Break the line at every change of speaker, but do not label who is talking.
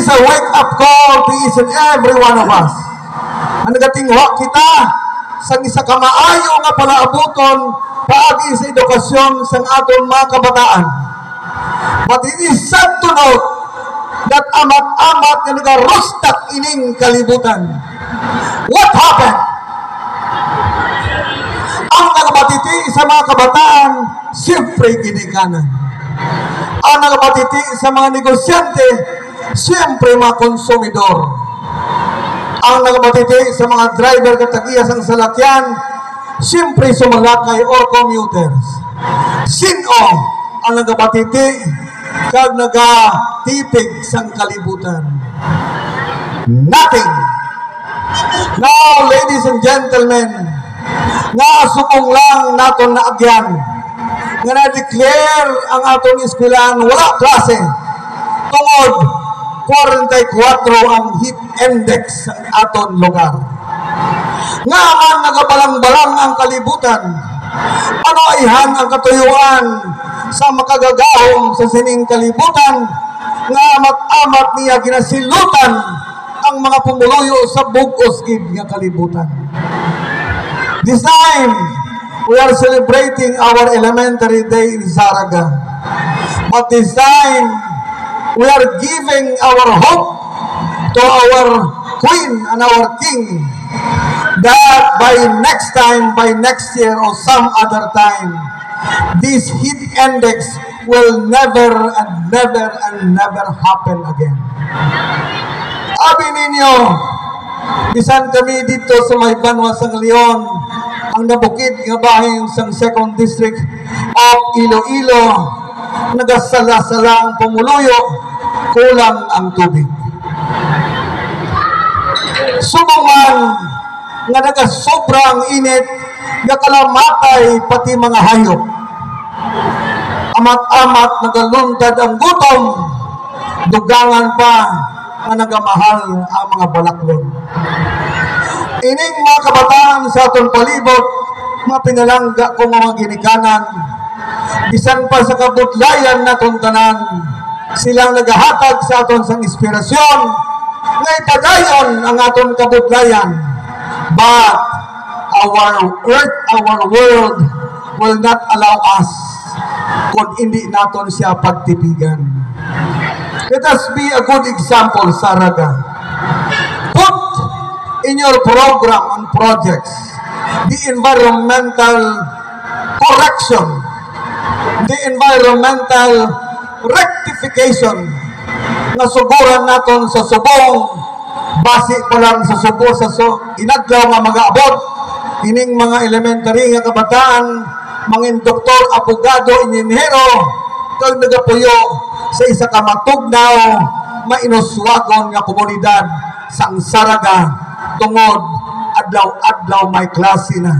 is a wake-up call to each and every one of us. Ang nagatingwa kita sa isa ka maayo nga palaabuton paagi sa edukasyon sa aton mga kabataan. But it is sad to note that amat-amat nga nagarustak ining kalibutan. What happened? Ang nagabatiti sa mga kabataan, siyempre ginikanan. Ang nagabatiti sa mga negosyante, siyempre mga konsumidor. Ang nagabatiti sa mga driver katagiyas ang salakyan, siyempre sumalakay o commuters. Sino ang nagabatiti kag nagatipig sang kalibutan? Nothing. Now, ladies and gentlemen, nasubong lang naton na agyan nga na-declare ang atong eskwelahan wala klase tungod 44 ang heat index sa aton lugar. Nga man nagabalang-balang ang kalibutan, ano ayhan ang katuyuan sa makagagahom sa sining kalibutan nga amat-amat niya ginasilutan ang mga pumuluyo sa bugos gid nga kalibutan. This time, we are celebrating our elementary day in Saraga. But this time, we are giving our hope to our queen and our king that by next time, by next year or some other time, this heat index will never and never and never happen again. Abi ninyo, bisan kami dito sa may Banwa sang Leon, ang nabukid nga bahin sa 2nd District of Iloilo, nagasala-sala ang pumuluyo, kulang ang tubig. Sumungan nga nagasobrang init, nga kalamatay pati mga hayop. Amat-amat nagaluntad ang gutom, dugangan pa nga nagamahal ang mga balaklon. Ining mga kabataan sa atong palibot, mga pinalangga kong mga ginikanan, bisan pa sa kabutlayan natong tanan, silang nagahatag sa aton sang inspirasyon, nga ipadayon ang aton kabutlayan. But our earth, our world will not allow us kung hindi naton siya pagtipigan. Let us be a good example, Saraga. Put in your program and projects the environmental correction, the environmental rectification na suguran naton sa subong, base pa lang sa subo sa inadlaw nga mag-aabot ining mga elementary nga kabataan, mga doktor, abogado, inhinyero, kag nagapuyo sa isa ka matugnaw, mainuswagon nga komunidad sang Saraga tungod adlaw-adlaw may klase na.